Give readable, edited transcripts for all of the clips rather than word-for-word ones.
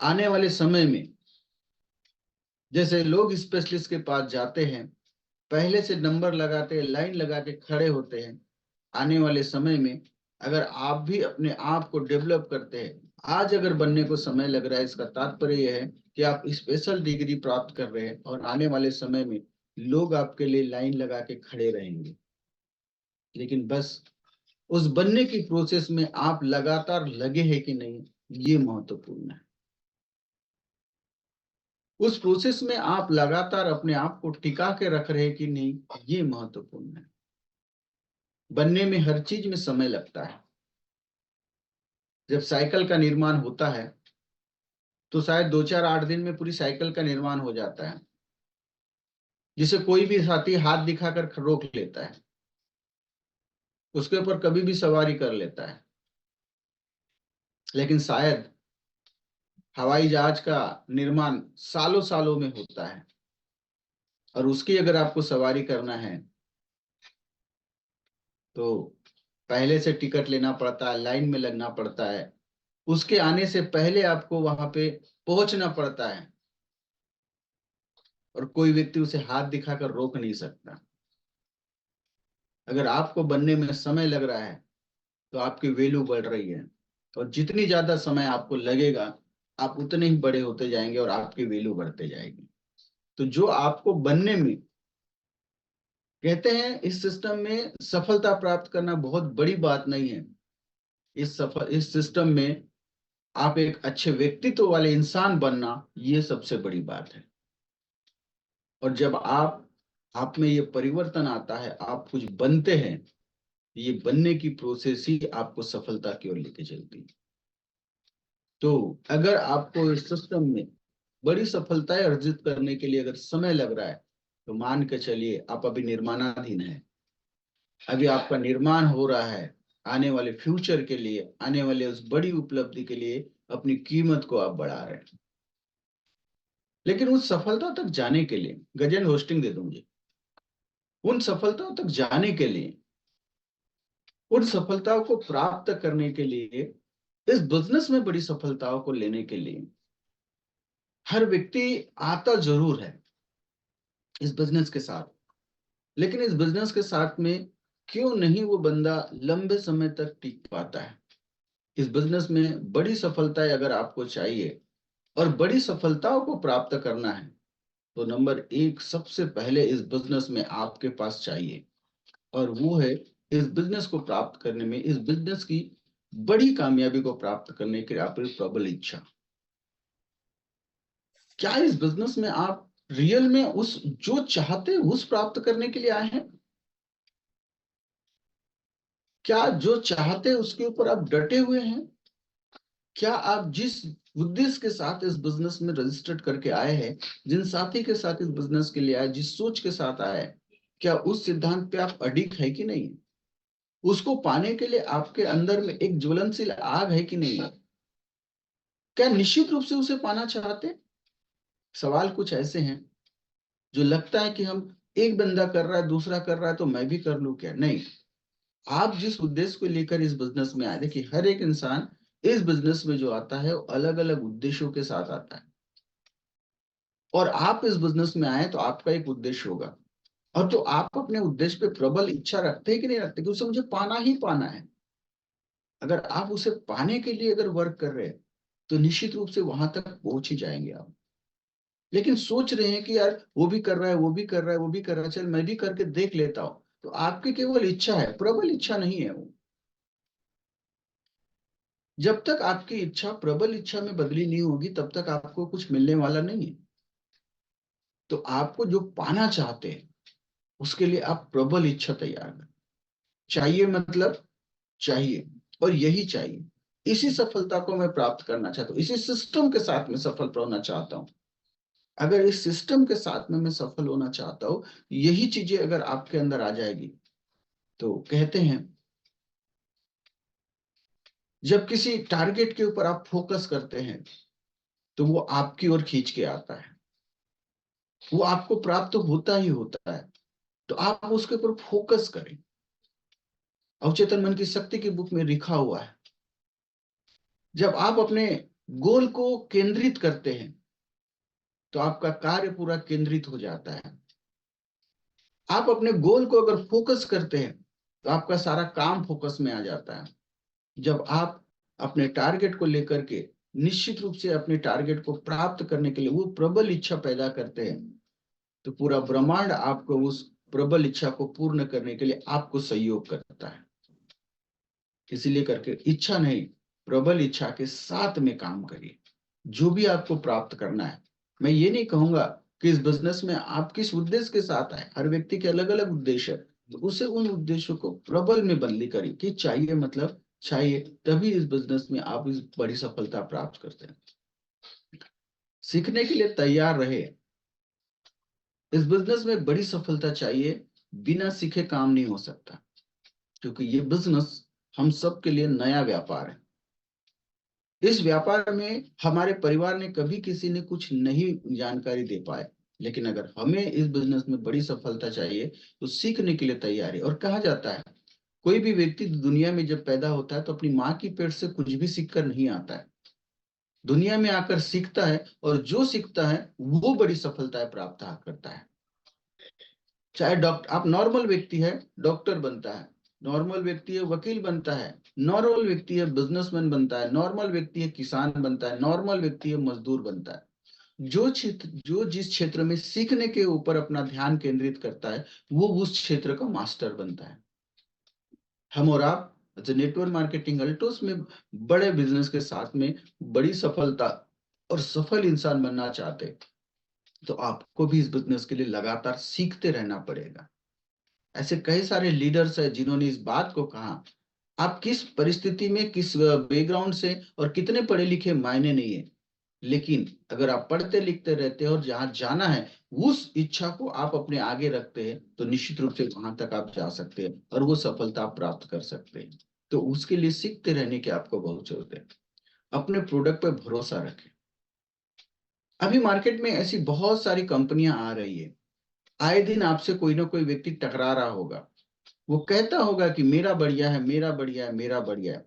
आने वाले समय में जैसे लोग स्पेशलिस्ट के पास जाते हैं, पहले से नंबर लगाते हैं, लाइन लगा के खड़े होते हैं, आने वाले समय में अगर आप भी अपने आप को डेवलप करते हैं, आज अगर बनने को समय लग रहा है, इसका तात्पर्य यह है कि आप स्पेशल डिग्री प्राप्त कर रहे हैं और आने वाले समय में लोग आपके लिए लाइन लगा के खड़े रहेंगे। लेकिन बस उस बनने की प्रोसेस में आप लगातार लगे हैं कि नहीं, ये महत्वपूर्ण है। उस प्रोसेस में आप लगातार अपने आप को टिका के रख रहे हैं कि नहीं, ये महत्वपूर्ण है। बनने में हर चीज में समय लगता है। जब साइकिल का निर्माण होता है तो शायद 2-4-8 दिन में पूरी साइकिल का निर्माण हो जाता है, जिसे कोई भी साथी हाथ दिखाकर रोक लेता है, उसके ऊपर कभी भी सवारी कर लेता है। लेकिन शायद हवाई जहाज का निर्माण सालों सालों में होता है, और उसकी अगर आपको सवारी करना है तो पहले से टिकट लेना पड़ता है, लाइन में लगना पड़ता है, उसके आने से पहले आपको वहां पे पहुंचना पड़ता है, और कोई व्यक्ति उसे हाथ दिखाकर रोक नहीं सकता। अगर आपको बनने में समय लग रहा है तो आपकी वैल्यू बढ़ रही है, और जितनी ज्यादा समय आपको लगेगा आप उतने ही बड़े होते जाएंगे और आपकी वैल्यू बढ़ते जाएगी। तो जो आपको बनने में, कहते हैं इस सिस्टम में सफलता प्राप्त करना बहुत बड़ी बात नहीं है। इस सिस्टम में आप एक अच्छे व्यक्तित्व वाले इंसान बनना, ये सबसे बड़ी बात है। और जब आप में ये परिवर्तन आता है, आप कुछ बनते हैं, ये बनने की प्रोसेस ही आपको सफलता की ओर लेके चलती है। तो अगर आपको इस सिस्टम में बड़ी सफलताएं अर्जित करने के लिए अगर समय लग रहा है, तो मान के चलिए आप अभी निर्माणाधीन है, अभी आपका निर्माण हो रहा है। आने वाले फ्यूचर के लिए, आने वाले उस बड़ी उपलब्धि के लिए अपनी कीमत को आप बढ़ा रहे हैं। लेकिन उस सफलता तक जाने के लिए, गजन होस्टिंग दे दूंगी, उन सफलताओं तक जाने के लिए, उन सफलताओं को प्राप्त करने के लिए, इस बिजनेस में बड़ी सफलताओं को लेने के लिए हर व्यक्ति आता जरूर है इस बिजनेस के साथ। लेकिन इस बिजनेस के साथ में क्यों नहीं वो बंदा लंबे समय तक टिक पाता है। इस बिजनेस में बड़ी सफलताएं अगर आपको चाहिए और बड़ी सफलताओं को प्राप्त करना है, तो नंबर 1 सबसे पहले इस बिजनेस में आपके पास चाहिए, और वो है इस बिजनेस को प्राप्त करने में, इस बिजनेस की बड़ी कामयाबी को प्राप्त करने के लिए आपकी प्रबल इच्छा। क्या इस बिजनेस में आप रियल में उस जो चाहते उस प्राप्त करने के लिए आए हैं? क्या जो चाहते उसके ऊपर आप डटे हुए हैं? क्या आप जिस उद्देश्य के साथ इस बिजनेस में रजिस्टर्ड करके आए हैं, जिन साथी के साथ इस बिजनेस के लिए आए, जिस सोच के साथ आए, क्या उस सिद्धांत पे आप अडिग है कि नहीं? उसको पाने के लिए आपके अंदर में एक ज्वलनशील आग है कि नहीं? क्या निश्चित रूप से उसे पाना चाहते? सवाल कुछ ऐसे हैं जो लगता है कि हम, एक बंदा कर रहा है, दूसरा कर रहा है तो मैं भी कर लूं क्या? नहीं, आप जिस उद्देश्य को लेकर इस बिजनेस में आए, देखिए हर एक इंसान इस बिजनेस में जो आता है वो अलग अलग उद्देश्यों के साथ आता है, और आप इस बिजनेस में आए तो आपका एक उद्देश्य होगा। और तो आप अपने उद्देश्य पे प्रबल इच्छा रखते हैं कि नहीं रखते, कि उसे मुझे पाना ही पाना है। अगर आप उसे पाने के लिए अगर वर्क कर रहे हैं तो निश्चित रूप से वहां तक पहुंच ही जाएंगे आप। लेकिन सोच रहे हैं कि यार वो भी कर रहा है, वो भी कर रहा है, वो भी कर रहा है, चल मैं भी करके देख लेता हूं, तो आपकी केवल इच्छा है, प्रबल इच्छा नहीं है वो। जब तक आपकी इच्छा प्रबल इच्छा में बदली नहीं होगी तब तक आपको कुछ मिलने वाला नहीं है। तो आपको जो पाना चाहते हैं उसके लिए आप प्रबल इच्छा तैयार करें। चाहिए मतलब चाहिए, और यही चाहिए। इसी सफलता को मैं प्राप्त करना चाहता हूँ, इसी सिस्टम के साथ में सफल होना चाहता हूँ। अगर इस सिस्टम के साथ में मैं सफल होना चाहता हूँ, यही चीजें अगर आपके अंदर आ जाएगी, तो कहते हैं जब किसी टारगेट के ऊपर आप फोकस करते हैं तो वो आपकी ओर खींच के आता है, वो आपको प्राप्त होता ही होता है। तो आप उसके ऊपर फोकस करें। अवचेतन मन की शक्ति की बुक में लिखा हुआ है, जब आप अपने गोल को केंद्रित करते हैं तो आपका कार्य पूरा केंद्रित हो जाता है। आप अपने गोल को अगर फोकस करते हैं तो आपका सारा काम फोकस में आ जाता है। जब आप अपने टारगेट को लेकर के निश्चित रूप से अपने टारगेट को प्राप्त करने के लिए वो प्रबल इच्छा पैदा करते हैं तो पूरा ब्रह्मांड आपको उस प्रबल इच्छा को पूर्ण करने के लिए आपको सहयोग करता है। इसीलिए करके इच्छा नहीं, प्रबल इच्छा के साथ में काम करिए। जो भी आपको प्राप्त करना है, मैं ये नहीं कहूंगा कि इस बिजनेस में आप किस उद्देश्य के साथ आए, हर व्यक्ति के अलग अलग उद्देश्य है, तो उसे उन उद्देश्यों को प्रबल में बदली करिए कि चाहिए मतलब चाहिए, तभी इस बिजनेस में आप इस बड़ी सफलता प्राप्त करते हैं। सीखने के लिए तैयार रहे। इस बिजनेस में बड़ी सफलता चाहिए, बिना सीखे काम नहीं हो सकता, क्योंकि ये बिजनेस हम सब के लिए नया व्यापार है। इस व्यापार में हमारे परिवार ने कभी किसी ने कुछ नहीं जानकारी दे पाए, लेकिन अगर हमें इस बिजनेस में बड़ी सफलता चाहिए तो सीखने के लिए तैयार है। और कहा जाता है कोई भी व्यक्ति दुनिया में जब पैदा होता है तो अपनी माँ की पेट से कुछ भी सीख कर नहीं आता है, दुनिया में आकर सीखता है, और जो सीखता है वो बड़ी सफलता प्राप्त करता है। चाहे डॉक्टर, आप नॉर्मल व्यक्ति है डॉक्टर बनता है, नॉर्मल व्यक्ति है वकील बनता है, नॉर्मल व्यक्ति है बिजनेसमैन बनता है, नॉर्मल व्यक्ति है किसान बनता है, नॉर्मल व्यक्ति है मजदूर बनता है। जो जिस क्षेत्र में सीखने के ऊपर अपना ध्यान केंद्रित करता है वो उस क्षेत्र का मास्टर बनता है। हम और आप नेटवर्क मार्केटिंग अल्टोस में बड़े बिजनेस के साथ में बड़ी सफलता और सफल इंसान बनना चाहते हैं तो आपको भी इस बिजनेस के लिए लगातार सीखते रहना पड़ेगा। ऐसे कई सारे लीडर्स हैं जिन्होंने इस बात को कहा, आप किस परिस्थिति में किस बैकग्राउंड से और कितने पढ़े लिखे मायने नहीं है, लेकिन अगर आप पढ़ते लिखते रहते हैं और जहां जाना है उस इच्छा को आप अपने आगे रखते हैं तो निश्चित रूप से वहां तक आप जा सकते हैं और वो सफलता आप प्राप्त कर सकते हैं। तो उसके लिए सीखते रहने की आपको बहुत जरूरत है। अपने प्रोडक्ट पे भरोसा रखें। अभी मार्केट में ऐसी बहुत सारी कंपनियां आ रही है, आए दिन आपसे कोई ना कोई व्यक्ति टकरा रहा होगा, वो कहता होगा कि मेरा बढ़िया है, मेरा बढ़िया है, मेरा बढ़िया है।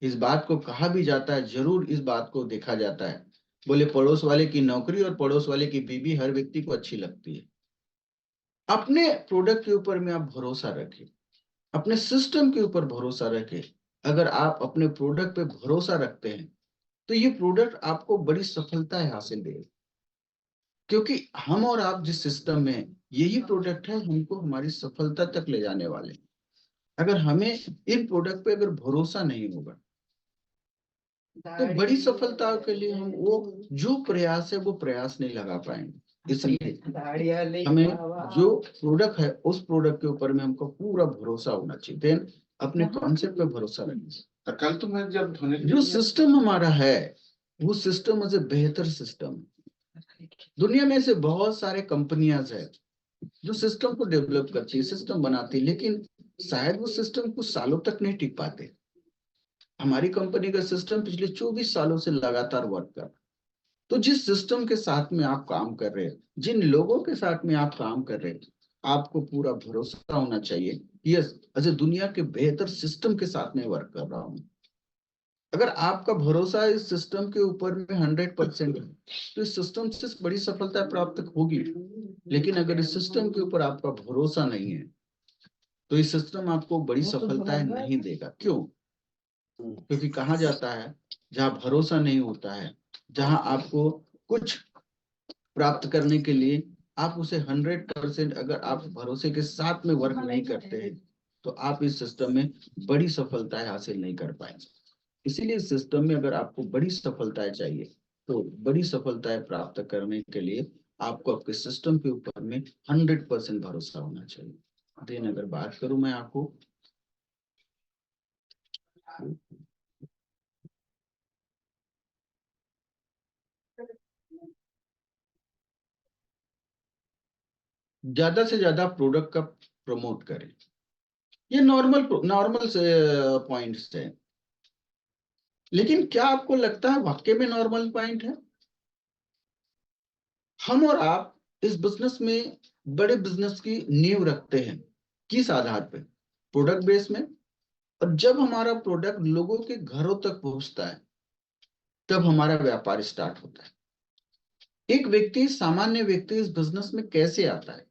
इस बात को कहा भी जाता है, जरूर इस बात को देखा जाता है, बोले पड़ोस वाले की नौकरी और पड़ोस वाले की बीवी हर व्यक्ति को अच्छी लगती है। अपने प्रोडक्ट के ऊपर में आप भरोसा रखें, अपने सिस्टम के ऊपर भरोसा रखें। अगर आप अपने प्रोडक्ट पे भरोसा रखते हैं तो ये प्रोडक्ट आपको बड़ी सफलता हासिल देगा, क्योंकि हम और आप जिस सिस्टम में हैं, यही प्रोडक्ट है हमको हमारी सफलता तक ले जाने वाले। अगर हमें इन प्रोडक्ट पे अगर भरोसा नहीं होगा तो बड़ी सफलता के लिए हम वो जो प्रयास है वो प्रयास नहीं लगा पाएंगे। इसलिए हमें जो प्रोडक्ट है उस प्रोडक्ट के ऊपर में हमको पूरा भरोसा होना चाहिए। देन अपने कॉन्सेप्ट पे भरोसा रखिए। कल तो मैं जब जो सिस्टम हमारा है वो सिस्टम मुझे बेहतर सिस्टम, दुनिया में से बहुत सारे कंपनियां है जो सिस्टम को डेवलप करती है, सिस्टम बनाती है, लेकिन शायद वो सिस्टम कुछ सालों तक नहीं टिक पाते। हमारी कंपनी का सिस्टम पिछले 24 सालों से लगातार वर्क कर, तो जिस सिस्टम के साथ में आप काम कर रहे हैं, जिन लोगों के साथ में आप काम कर रहे हैं, आपको पूरा भरोसा होना चाहिए यस अजय दुनिया के बेहतर सिस्टम के साथ में वर्क कर रहा हूँ। अगर आपका भरोसा इस सिस्टम के ऊपर में 100% है तो इस सिस्टम से बड़ी सफलता प्राप्त होगी। लेकिन अगर इस सिस्टम के ऊपर आपका भरोसा नहीं है तो इस सिस्टम आपको बड़ी सफलताएं नहीं देगा। क्यों? क्योंकि कहा जाता है जहां भरोसा नहीं होता है, जहां आपको कुछ प्राप्त करने के लिए आप उसे 100% अगर आप भरोसे के साथ में वर्क नहीं करते हैं तो आप इस सिस्टम में बड़ी सफलताएं हासिल नहीं कर पाएंगे। इसीलिए सिस्टम में अगर आपको बड़ी सफलताएं चाहिए तो बड़ी सफलताएं प्राप्त करने के लिए आपको आपके सिस्टम के ऊपर में 100% भरोसा होना चाहिए। देन अगर बात करूं मैं आपको, ज्यादा से ज्यादा प्रोडक्ट का प्रमोट करें। ये नॉर्मल नॉर्मल से पॉइंट्स है, लेकिन क्या आपको लगता है वाकई में नॉर्मल पॉइंट है? हम और आप इस बिजनेस में बड़े बिजनेस की नींव रखते हैं किस आधार पे? प्रोडक्ट बेस में। और जब हमारा प्रोडक्ट लोगों के घरों तक पहुंचता है तब हमारा व्यापार स्टार्ट होता है। एक व्यक्ति, सामान्य व्यक्ति इस बिजनेस में कैसे आता है?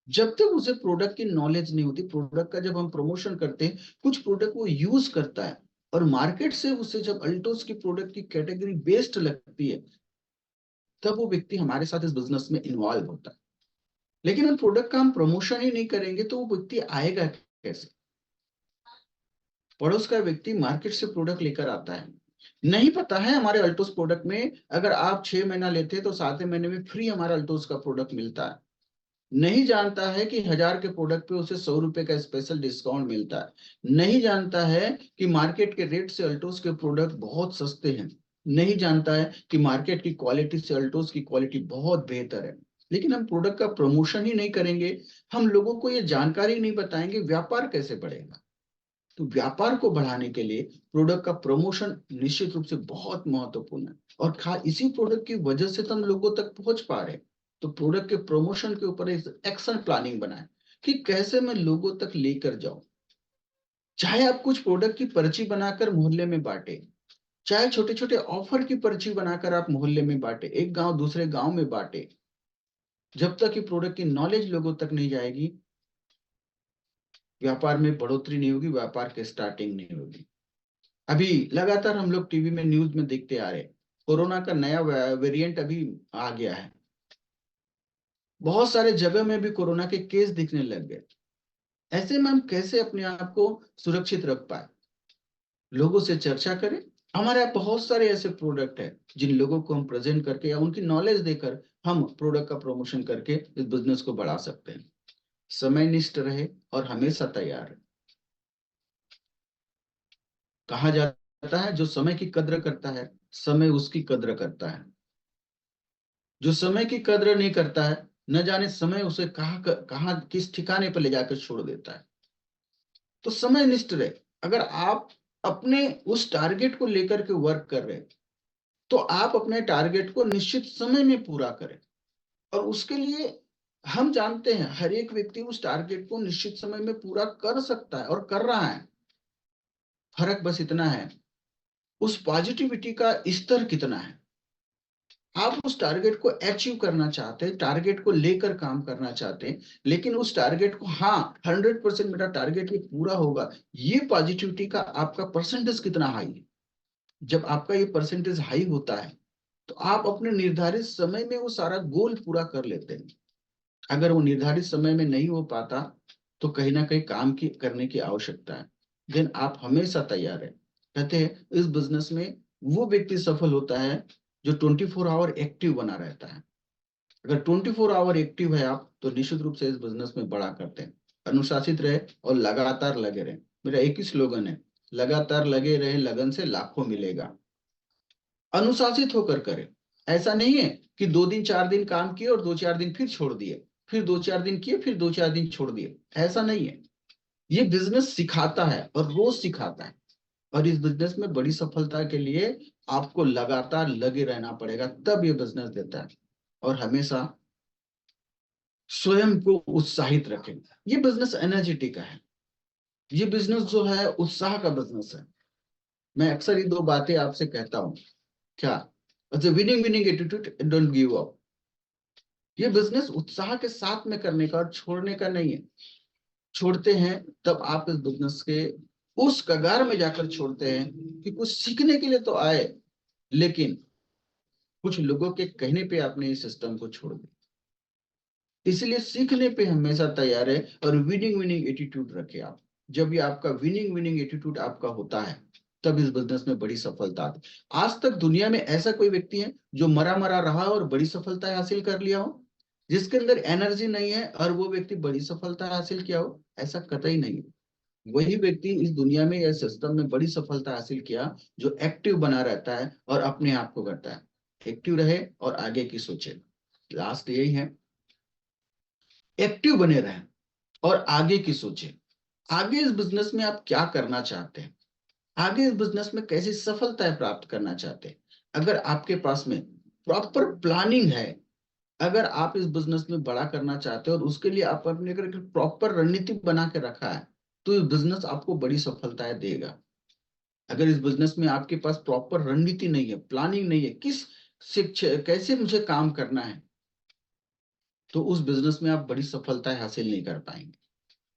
जब तक उसे प्रोडक्ट की नॉलेज नहीं होती, प्रोडक्ट का जब हम प्रमोशन करते हैं, कुछ प्रोडक्ट वो यूज करता है और मार्केट से उसे जब अल्टोस की प्रोडक्ट की कैटेगरी बेस्ट लगती है, तब वो व्यक्ति हमारे साथ इस बिजनेस में इन्वॉल्व होता है। लेकिन उन प्रोडक्ट का हम प्रमोशन ही नहीं करेंगे तो वो व्यक्ति आएगा कैसे? पड़ोस का व्यक्ति मार्केट से प्रोडक्ट लेकर आता है, नहीं पता है हमारे अल्टोस प्रोडक्ट में अगर आप 6 महीना लेते हैं तो 7वें महीने में फ्री हमारा अल्टोस का प्रोडक्ट मिलता है। नहीं जानता है कि 1000 के प्रोडक्ट पे उसे 100 रुपए का स्पेशल डिस्काउंट मिलता है। नहीं जानता है कि मार्केट के रेट से अल्टोस के प्रोडक्ट बहुत सस्ते हैं। नहीं जानता है कि मार्केट की क्वालिटी से अल्टोस की क्वालिटी बहुत बेहतर है। लेकिन हम प्रोडक्ट का प्रमोशन ही नहीं करेंगे, हम लोगों को ये जानकारी नहीं बताएंगे, व्यापार कैसे बढ़ेगा? तो व्यापार को बढ़ाने के लिए प्रोडक्ट का प्रमोशन निश्चित रूप से बहुत महत्वपूर्ण है। और इसी प्रोडक्ट की वजह से तो हम लोगों तक पहुंच पा रहे हैं। तो प्रोडक्ट के प्रमोशन के ऊपर एक एक्शन प्लानिंग बनाए कि कैसे मैं लोगों तक लेकर जाऊं। चाहे आप कुछ प्रोडक्ट की पर्ची बनाकर मोहल्ले में बांटे, चाहे छोटे छोटे ऑफर की पर्ची बनाकर आप मोहल्ले में बांटे, एक गांव दूसरे गांव में बांटे, जब तक कि प्रोडक्ट की नॉलेज लोगों तक नहीं जाएगी, व्यापार में बढ़ोतरी नहीं होगी, व्यापार की स्टार्टिंग नहीं होगी। अभी लगातार हम लोग टीवी में न्यूज में देखते आ रहे हैं, कोरोना का नया वेरिएंट अभी आ गया है। बहुत सारे जगह में भी कोरोना के केस दिखने लग गए। ऐसे में हम कैसे अपने आप को सुरक्षित रख पाए? लोगों से चर्चा करें। हमारे यहाँ बहुत सारे ऐसे प्रोडक्ट है जिन लोगों को हम प्रेजेंट करके या उनकी नॉलेज देकर हम प्रोडक्ट का प्रमोशन करके इस बिजनेस को बढ़ा सकते हैं। समय निष्ठ रहे और हमेशा तैयार रहे। कहा जाता है जो समय की कद्र करता है, समय उसकी कद्र करता है। जो समय की कद्र नहीं करता है, न जाने समय उसे कहाँ किस ठिकाने पर ले जाकर छोड़ देता है। तो समय निष्ठ रहे। अगर आप अपने उस टारगेट को लेकर के वर्क कर रहे हैं, तो आप अपने टारगेट को निश्चित समय में पूरा करें। और उसके लिए हम जानते हैं हर एक व्यक्ति उस टारगेट को निश्चित समय में पूरा कर सकता है और कर रहा है। फर्क बस इतना है, उस पॉजिटिविटी का स्तर कितना है। आप उस टारगेट को अचीव करना चाहते हैं, टारगेट को लेकर काम करना चाहते हैं, लेकिन उस टारगेट को, हाँ 100% मेरा टारगेट ये पूरा होगा, ये पॉजिटिविटी का आपका परसेंटेज कितना हाई है। जब आपका ये परसेंटेज हाई होता है तो आप अपने निर्धारित समय में वो सारा गोल पूरा कर लेते हैं। अगर वो निर्धारित समय में नहीं हो पाता तो कहीं ना कहीं काम की करने की आवश्यकता है। देन आप हमेशा तैयार है। कहते हैं इस बिजनेस में वो व्यक्ति सफल होता है जो 24 आवर एक्टिव बना रहता है। अगर 24 आवर एक्टिव है आप, तो निश्चित रूप से इस बिजनेस में बड़ा करते हैं। अनुशासित रहे और लगातार लगे रहे। मेरा एक ही स्लोगन है, लगातार लगे रहे, लगन से लाखों मिलेगा। अनुशासित होकर करें। ऐसा नहीं है कि 2 दिन 4 दिन काम किए और 2 4 दिन फिर छोड़ दिए, फिर 2 4 दिन किए फिर 2 4 दिन छोड़ दिए, ऐसा नहीं है। ये बिजनेस सिखाता है और रोज सिखाता है। और इस बिजनेस में बड़ी सफलता के लिए आपको लगातार लगे रहना पड़ेगा, तब ये बिजनेस देता है। और हमेशा स्वयं को उत्साहित रखें। ये बिजनेस एनर्जेटिक का है। ये बिजनेस जो है उत्साह का बिजनेस है। मैं अक्सर ये 2 बातें आपसे कहता हूँ। क्या? Winning winning attitude, don't give up. ये बिजनेस उत्साह के साथ में करने का और छोड़ने का नहीं है। छोड़ते हैं तब आप इस बिजनेस के उस कगार में जाकर छोड़ते हैं कि कुछ सीखने के लिए तो आए, लेकिन कुछ लोगों के कहने पे आपने इस सिस्टम को छोड़ दिया। इसलिए सीखने पे हमेशा तैयार है और विनिंग विनिंग एटीट्यूड रखे आप। जब ये आपका विनिंग विनिंग एटीट्यूड आपका होता है, तब इस बिजनेस में बड़ी सफलता आती है। आज तक दुनिया में ऐसा कोई व्यक्ति है जो मरा मरा रहा और बड़ी सफलता हासिल कर लिया हो? जिसके अंदर एनर्जी नहीं है और वो व्यक्ति बड़ी सफलता हासिल किया हो? ऐसा कतई नहीं है। वही व्यक्ति इस दुनिया में या सिस्टम में बड़ी सफलता हासिल किया जो एक्टिव बना रहता है और अपने आप को करता है। एक्टिव रहे और आगे की सोचे। लास्ट यही है, एक्टिव बने रहें और आगे की सोचें। आगे इस बिजनेस में आप क्या करना चाहते हैं? आगे इस बिजनेस में कैसी सफलताएं प्राप्त करना चाहते हैं? अगर आपके पास में प्रॉपर प्लानिंग है, अगर आप इस बिजनेस में बड़ा करना चाहते हैं और उसके लिए आप अपने अगर प्रॉपर रणनीति बना के रखा है, तो ये बिजनेस आपको बड़ी सफलताएं देगा। अगर इस बिजनेस में आपके पास प्रॉपर रणनीति नहीं है, प्लानिंग नहीं है, किस शिक्षा कैसे मुझे काम करना है, तो उस बिजनेस में आप बड़ी सफलता हासिल नहीं कर पाएंगे।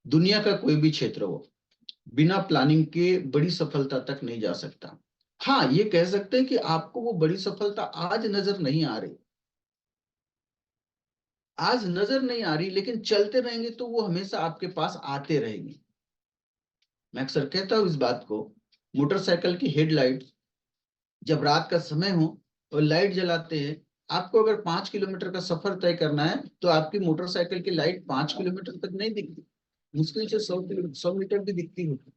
दुनिया का कोई भी क्षेत्र हो, बिना प्लानिंग के बड़ी सफलता तक नहीं जा सकता। हाँ, ये कह सकते हैं कि आपको वो बड़ी सफलता आज नजर नहीं आ रही, आज नजर नहीं आ रही, लेकिन चलते रहेंगे तो वो हमेशा आपके पास आते रहेंगे। मैं अक्सर कहता हूं इस बात को, मोटरसाइकिल की हेडलाइट जब रात का समय हो और लाइट जलाते हैं, आपको अगर 5 किलोमीटर का सफर तय करना है तो आपकी मोटरसाइकिल की लाइट 5 किलोमीटर तक नहीं दिखती, मुश्किल से 100 मीटर भी दिखती होगी।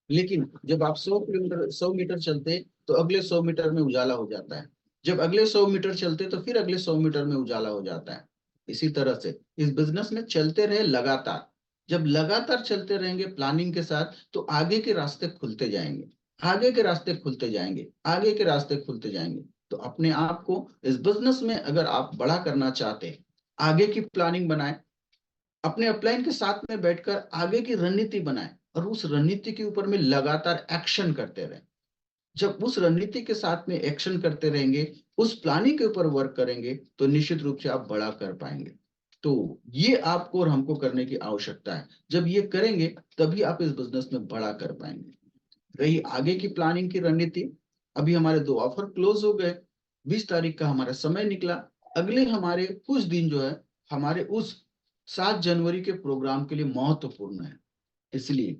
लेकिन जब आप 100 किलोमीटर 100 मीटर चलते तो अगले 100 मीटर में उजाला हो जाता है, जब अगले 100 मीटर चलते तो फिर अगले 100 मीटर में उजाला हो जाता है। इसी तरह से इस बिजनेस में चलते रहे लगातार, जब लगातार चलते रहेंगे प्लानिंग के साथ, तो आगे के रास्ते खुलते जाएंगे, आगे के रास्ते खुलते जाएंगे, आगे के रास्ते खुलते जाएंगे। तो अपने आप को इस बिजनेस में अगर आप बड़ा करना चाहते हैं, आगे की प्लानिंग बनाए, अपने अपलाइन के साथ में बैठकर आगे की रणनीति बनाए और उस रणनीति के ऊपर में लगातार एक्शन करते रहें। जब उस रणनीति के साथ में एक्शन करते रहेंगे, उस प्लानिंग के ऊपर वर्क करेंगे, तो निश्चित रूप से आप बड़ा कर पाएंगे। तो ये आपको और हमको करने की आवश्यकता है। जब ये करेंगे तभी आप इस बिजनेस में बड़ा कर पाएंगे। रही आगे की प्लानिंग की रणनीति, अभी हमारे 2 ऑफर क्लोज हो गए, 20 तारीख का हमारा समय निकला, अगले हमारे कुछ दिन जो है हमारे उस 7 जनवरी के प्रोग्राम के लिए महत्वपूर्ण है। इसलिए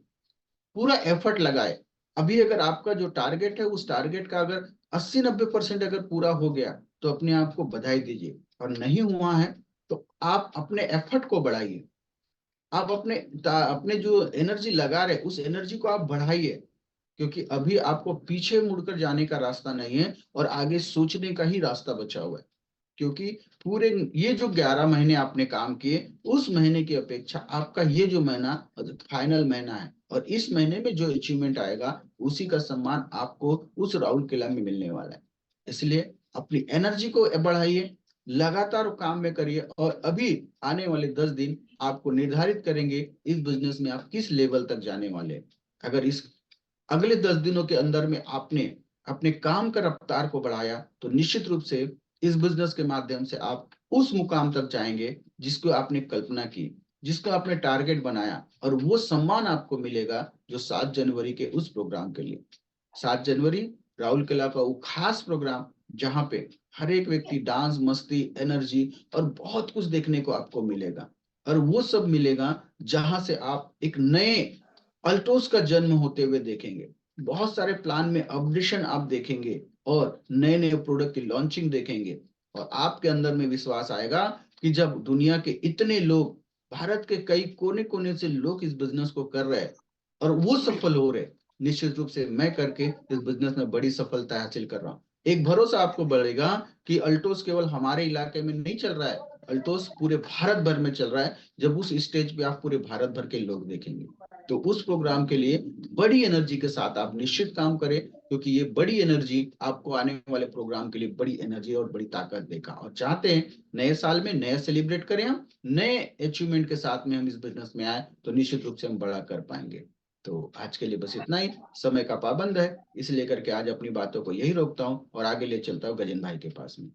पूरा एफर्ट लगाए। अभी अगर आपका जो टारगेट है उस टारगेट का अगर 80-90% अगर पूरा हो गया तो अपने आप को बधाई दीजिए, और नहीं हुआ है तो आप अपने एफर्ट को बढ़ाइए, आप अपने अपने जो एनर्जी लगा रहे उस एनर्जी को आप बढ़ाइए, क्योंकि अभी आपको पीछे मुड़कर जाने का रास्ता नहीं है और आगे सोचने का ही रास्ता बचा हुआ है। क्योंकि पूरे ये जो 11 महीने आपने काम किए, उस महीने की अपेक्षा आपका ये जो महीना फाइनल महीना है, और इस महीने में जो अचीवमेंट आएगा उसी का सम्मान आपको उस राहुल किला में मिलने वाला है। इसलिए अपनी एनर्जी को बढ़ाइए, लगातार काम में करिए, और अभी आने वाले 10 दिन आपको निर्धारित करेंगे इस बिजनेस में आप किस लेवल तक जाने वाले हैं। अगर इस अगले 10 दिनों के अंदर में आपने अपने काम का रफ्तार को बढ़ाया तो निश्चित रूप से इस बिजनेस के माध्यम से आप उस मुकाम तक जाएंगे जिसको आपने कल्पना की, जिसका आपने टारगेट बनाया, और वो सम्मान आपको मिलेगा जो 7 जनवरी के उस प्रोग्राम के लिए। 7 जनवरी राहुल किला का वो खास प्रोग्राम जहां पे हर एक व्यक्ति डांस, मस्ती, एनर्जी और बहुत कुछ देखने को आपको मिलेगा, और वो सब मिलेगा जहां से आप एक नए अल्टोस का जन्म होते हुए देखेंगे, बहुत सारे प्लान में अपडेशन आप देखेंगे, और नए नए प्रोडक्ट की लॉन्चिंग देखेंगे। और आपके अंदर में विश्वास आएगा कि जब दुनिया के इतने लोग, भारत के कई कोने कोने से लोग इस बिजनेस को कर रहे हैं और वो सफल हो रहे, निश्चित रूप से मैं करके इस बिजनेस में बड़ी सफलता हासिल कर रहा हूँ। एक भरोसा आपको बढ़ेगा कि अल्टोस केवल हमारे इलाके में नहीं चल रहा है, अल्टोस पूरे भारत भर में चल रहा है। जब उस स्टेज पे आप पूरे भारत भर के लोग देखेंगे, तो उस प्रोग्राम के लिए बड़ी एनर्जी के साथ आप निश्चित काम करें, क्योंकि ये बड़ी एनर्जी आपको आने वाले प्रोग्राम के लिए बड़ी एनर्जी और बड़ी ताकत देगा। और चाहते हैं नए साल में नया सेलिब्रेट करें, हम नए अचीवमेंट के साथ में हम इस बिजनेस में आए तो निश्चित रूप से हम बड़ा कर पाएंगे। तो आज के लिए बस इतना ही, समय का पाबंद है इसलिए करके आज अपनी बातों को यही रोकता हूँ और आगे ले चलता हूँ गजेंद्र भाई के पास में।